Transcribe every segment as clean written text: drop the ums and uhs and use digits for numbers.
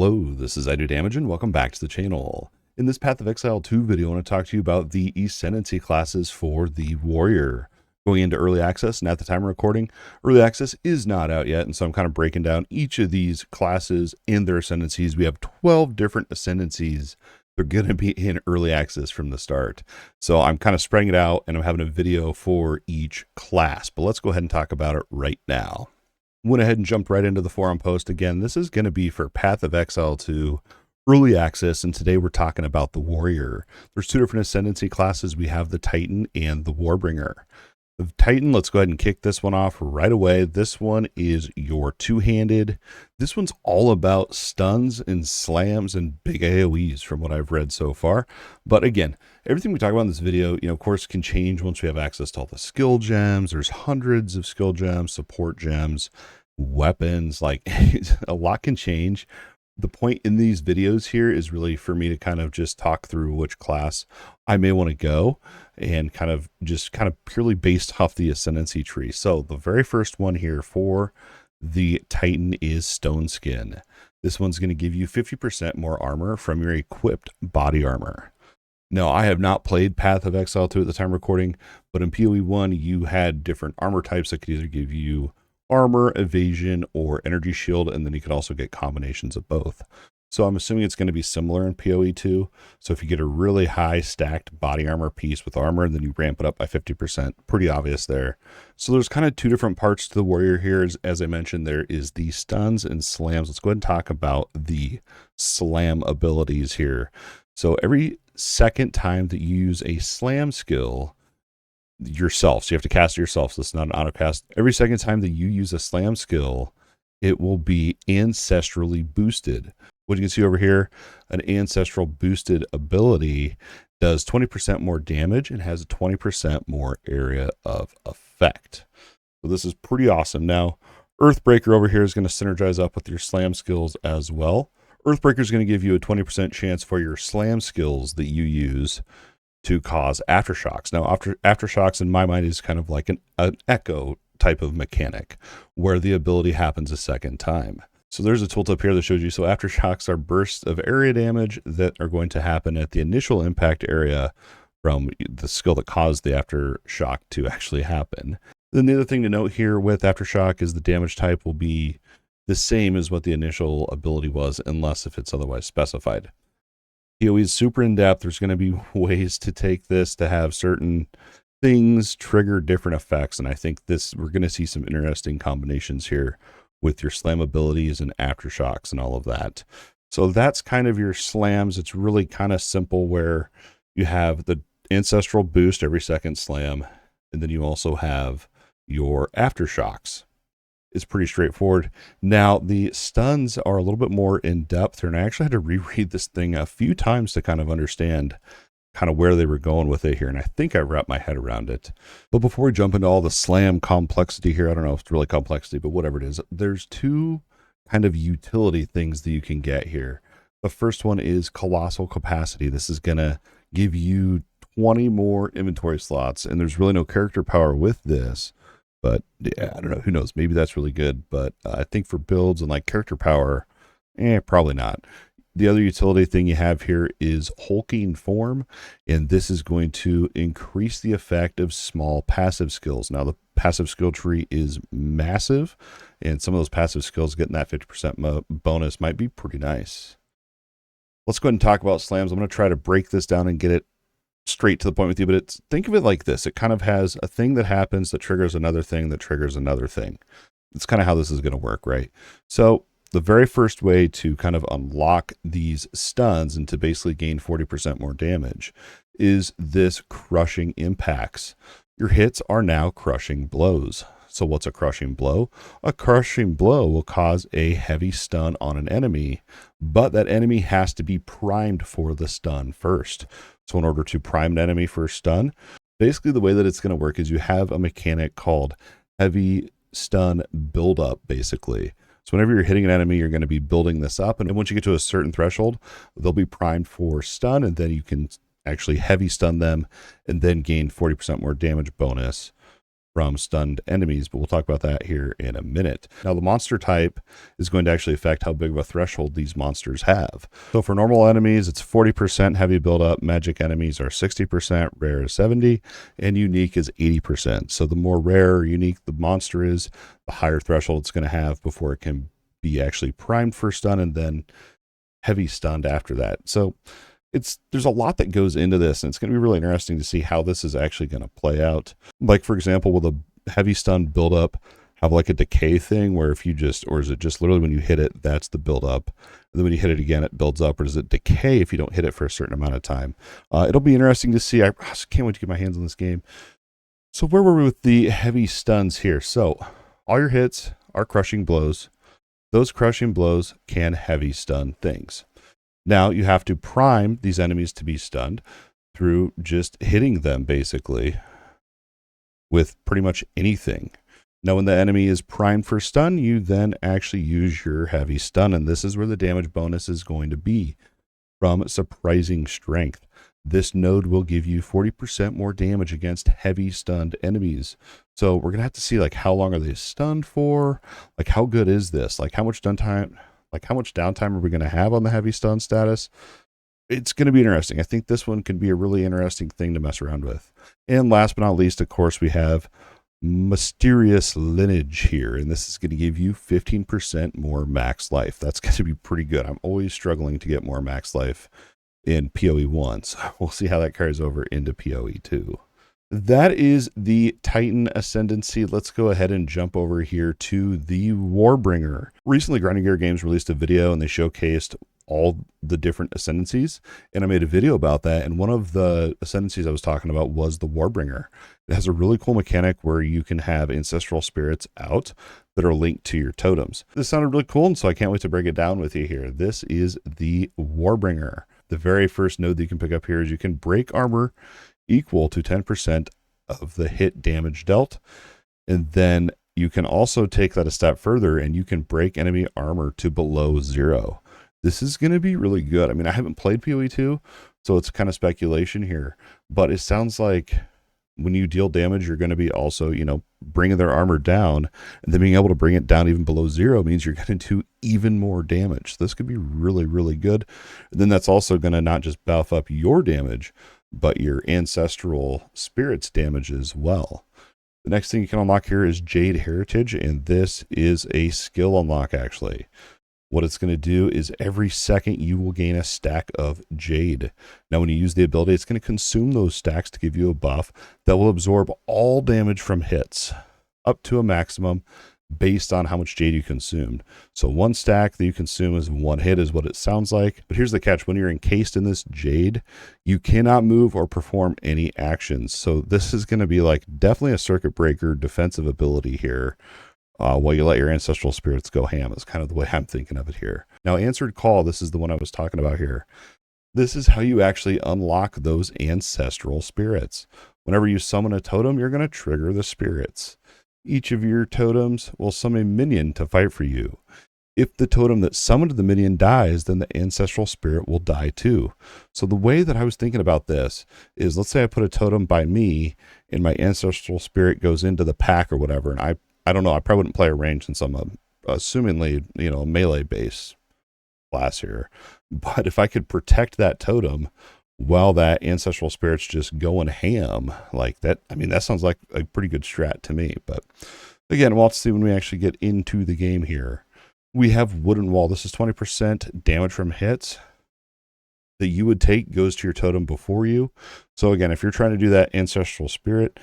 Hello, this is Idodmg and welcome back to the channel. In this Path of Exile 2 video, I want to talk to you about the Ascendancy classes for the Warrior. Going into early access, and at the time of recording, early access is not out yet, and so I'm kind of breaking down each of these classes and their ascendancies. We have 12 different ascendancies. They're going to be in early access from the start. So I'm kind of spreading it out, and I'm having a video for each class. But let's go ahead and talk about it right now. Went ahead and jumped right into the forum post. Again, this is going to be for Path of Exile 2 early access, and today we're talking about the Warrior. There's two different ascendancy classes. We have the Titan and the Warbringer. The Titan, let's go ahead and kick this one off right away. This one is your two-handed. This one's all about stuns and slams and big AoEs from what I've read so far. But again, everything we talk about in this video, of course, can change once we have access to all the skill gems. There's hundreds of skill gems, support gems, weapons, like a lot can change. The point in these videos here is really for me to kind of just talk through which class I may want to go and kind of purely based off the ascendancy tree. So the very first one here for the Titan is Stone Skin. This one's going to give you 50% more armor from your equipped body armor. Now, I have not played Path of Exile 2 at the time of recording, but in PoE 1, you had different armor types that could either give you armor, evasion, or energy shield, and then you could also get combinations of both. So I'm assuming it's going to be similar in PoE 2. So if you get a really high stacked body armor piece with armor, then you ramp it up by 50%. Pretty obvious there. So there's kind of two different parts to the Warrior here. As I mentioned, there is the stuns and slams. Let's go ahead and talk about the slam abilities here. So every second time that you use a slam skill yourself, so you have to cast it yourself, so it's not an auto cast. Every second time that you use a slam skill, it will be ancestrally boosted. What you can see over here, an ancestral boosted ability does 20% more damage and has a 20% more area of effect. So this is pretty awesome. Now, Earthbreaker over here is going to synergize up with your slam skills as well. Earthbreaker is going to give you a 20% chance for your slam skills that you use to cause aftershocks. Now, aftershocks in my mind is kind of like an echo type of mechanic where the ability happens a second time. So there's a tooltip here that shows you. So aftershocks are bursts of area damage that are going to happen at the initial impact area from the skill that caused the aftershock to actually happen. Then the other thing to note here with aftershock is the damage type will be the same as what the initial ability was, unless if it's otherwise specified. PoE is super in-depth. There's going to be ways to take this to have certain things trigger different effects, and I think we're going to see some interesting combinations here with your slam abilities and aftershocks and all of that. So that's kind of your slams. It's really kind of simple where you have the ancestral boost every second slam, and then you also have your aftershocks. It's pretty straightforward. Now, the stuns are a little bit more in depth, and I actually had to reread this thing a few times to kind of understand kind of where they were going with it here, and I think I wrapped my head around it. But before we jump into all the slam complexity here, I don't know if it's really complexity, but whatever it is, there's two kind of utility things that you can get here. The first one is Colossal Capacity. This is going to give you 20 more inventory slots, and there's really no character power with this. But yeah, I don't know, who knows, maybe that's really good, but I think for builds and like character power, probably not. The other utility thing you have here is Hulking Form, and this is going to increase the effect of small passive skills. Now, the passive skill tree is massive, and some of those passive skills getting that 50% bonus might be pretty nice. Let's go ahead and talk about slams. I'm going to try to break this down and get it straight to the point with you, but think of it like this. It kind of has a thing that happens that triggers another thing that triggers another thing. It's kind of how this is going to work, right? So the very first way to kind of unlock these stuns and to basically gain 40% more damage is this crushing impacts. Your hits are now crushing blows. So what's a crushing blow? A crushing blow will cause a heavy stun on an enemy, but that enemy has to be primed for the stun first. So in order to prime an enemy for a stun, basically the way that it's going to work is you have a mechanic called heavy stun buildup, basically. So whenever you're hitting an enemy, you're going to be building this up, and once you get to a certain threshold, they'll be primed for stun, and then you can actually heavy stun them and then gain 40% more damage bonus from stunned enemies, but we'll talk about that here in a minute. Now, the monster type is going to actually affect how big of a threshold these monsters have. So for normal enemies, it's 40% heavy buildup. Magic enemies are 60%, rare is 70%, and unique is 80%. So the more rare or unique the monster is, the higher threshold it's going to have before it can be actually primed for stun and then heavy stunned after that. So there's a lot that goes into this, and it's going to be really interesting to see how this is actually going to play out. Like, for example, will the heavy stun buildup have like a decay thing where if you just, or is it just literally when you hit it, that's the buildup, and then when you hit it again, it builds up, or does it decay if you don't hit it for a certain amount of time? It'll be interesting to see. I can't wait to get my hands on this game. So where were we with the heavy stuns here? So all your hits are crushing blows. Those crushing blows can heavy stun things. Now you have to prime these enemies to be stunned through just hitting them basically with pretty much anything. Now when the enemy is primed for stun, you then actually use your heavy stun, and this is where the damage bonus is going to be from surprising strength. This node will give you 40% more damage against heavy stunned enemies. So we're going to have to see like how long are they stunned for? Like how good is this? Like how much downtime are we going to have on the heavy stun status? It's going to be interesting. I think this one could be a really interesting thing to mess around with. And last but not least, of course, we have Mysterious Lineage here, and this is going to give you 15% more max life. That's going to be pretty good. I'm always struggling to get more max life in PoE 1, so we'll see how that carries over into PoE 2. That is the Titan Ascendancy. Let's go ahead and jump over here to the Warbringer. Recently, Grinding Gear Games released a video and they showcased all the different ascendancies, and I made a video about that, and one of the ascendancies I was talking about was the Warbringer. It has a really cool mechanic where you can have ancestral spirits out that are linked to your totems. This sounded really cool, and so I can't wait to break it down with you here. This is the Warbringer. The very first node that you can pick up here is you can break armor equal to 10% of the hit damage dealt, and then you can also take that a step further and you can break enemy armor to below 0. This is going to be really good. I mean, I haven't played PoE 2, so it's kind of speculation here, but it sounds like when you deal damage, you're going to be also, bringing their armor down, and then being able to bring it down even below 0 means you're going to do even more damage. This could be really, really good. And then that's also going to not just buff up your damage, but your ancestral spirits damage as well. The next thing you can unlock here is Jade Heritage, and this is a skill unlock actually. What it's going to do is every second you will gain a stack of Jade. Now when you use the ability, it's going to consume those stacks to give you a buff that will absorb all damage from hits up to a maximum based on how much Jade you consumed. So one stack that you consume is one hit is what it sounds like. But here's the catch. When you're encased in this Jade, you cannot move or perform any actions. So this is going to be like definitely a circuit breaker defensive ability here. While you let your ancestral spirits go ham is kind of the way I'm thinking of it here. Now, Answered Call, this is the one I was talking about here. This is how you actually unlock those ancestral spirits. Whenever you summon a totem, you're going to trigger the spirits. Each of your totems will summon a minion to fight for you. If the totem that summoned the minion dies, then the ancestral spirit will die too. So the way that I was thinking about this is, let's say I put a totem by me and my ancestral spirit goes into the pack or whatever, and I don't know, I probably wouldn't play a range since I'm assumingly, a melee base class here. But if I could protect that totem while that ancestral spirit's just going ham like that, I mean, that sounds like a pretty good strat to me. But again, we'll have to see when we actually get into the game here. We have Wooden Wall. This is 20% damage from hits that you would take goes to your totem before you. So again, if you're trying to do that ancestral spirit,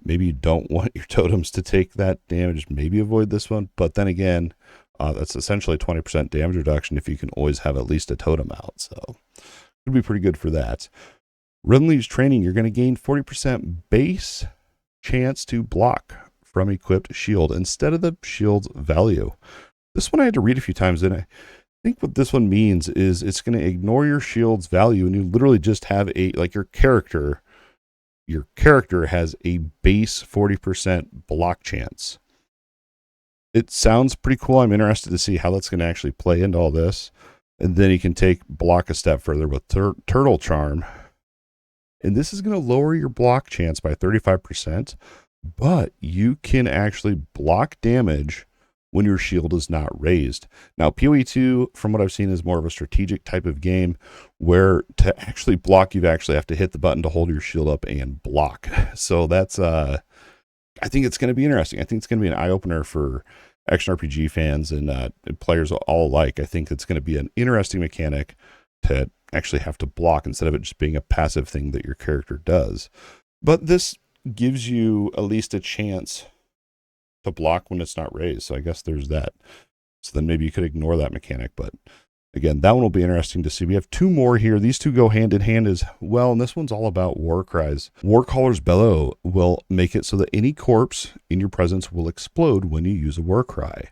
maybe you don't want your totems to take that damage, maybe avoid this one. But then again, that's essentially 20% damage reduction if you can always have at least a totem out. So it would be pretty good for that. Renly's Training, you're going to gain 40% base chance to block from equipped shield instead of the shield's value. This one I had to read a few times, and I think what this one means is it's going to ignore your shield's value, and you literally just have your character has a base 40% block chance. It sounds pretty cool. I'm interested to see how that's going to actually play into all this. And then you can take block a step further with Turtle Charm. And this is going to lower your block chance by 35%, but you can actually block damage when your shield is not raised. Now, PoE 2, from what I've seen, is more of a strategic type of game where to actually block, you actually have to hit the button to hold your shield up and block. So that's, I think it's going to be interesting. I think it's going to be an eye-opener for action RPG fans and players all alike. I think it's going to be an interesting mechanic to actually have to block instead of it just being a passive thing that your character does. But this gives you at least a chance to block when it's not raised. So I guess there's that. So then maybe you could ignore that mechanic. But again, that one will be interesting to see. We have two more here. These two go hand in hand as well. And this one's all about war cries. Warcaller's Bellow will make it so that any corpse in your presence will explode when you use a war cry.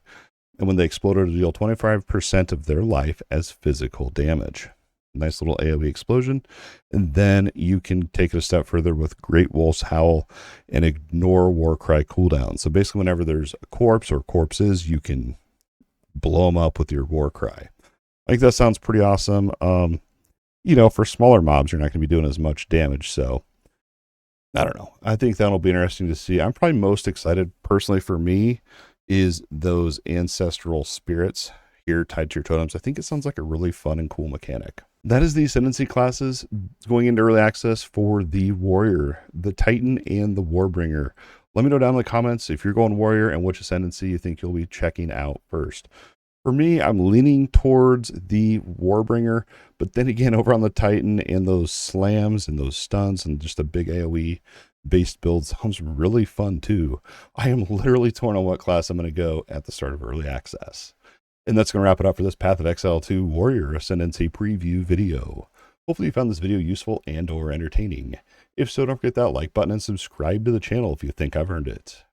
And when they explode, it'll deal 25% of their life as physical damage. Nice little AoE explosion. And then you can take it a step further with Great Wolf's Howl and ignore Warcry cooldown. So basically whenever there's a corpse or corpses, you can blow them up with your Warcry. I think that sounds pretty awesome. You know, for smaller mobs, you're not going to be doing as much damage. So I don't know. I think that'll be interesting to see. I'm probably most excited personally for me is those ancestral spirits here tied to your totems. I think it sounds like a really fun and cool mechanic. That is the Ascendancy classes going into early access for the Warrior, the Titan, and the Warbringer. Let me know down in the comments if you're going Warrior and which Ascendancy you think you'll be checking out first. For me, I'm leaning towards the Warbringer, but then again, over on the Titan and those slams and those stuns and just a big AoE based build sounds really fun too. I am literally torn on what class I'm going to go at the start of early access. And that's going to wrap it up for this Path of Exile 2 Warrior Ascendancy preview video. Hopefully you found this video useful and or entertaining. If so, don't forget that like button and subscribe to the channel if you think I've earned it.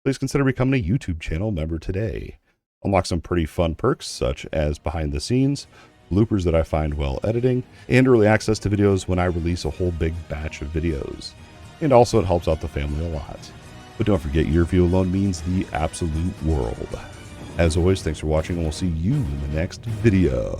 Please consider becoming a YouTube channel member today. Unlock some pretty fun perks such as behind the scenes, bloopers that I find while editing, and early access to videos when I release a whole big batch of videos. And also it helps out the family a lot. But don't forget, your view alone means the absolute world. As always, thanks for watching, and we'll see you in the next video.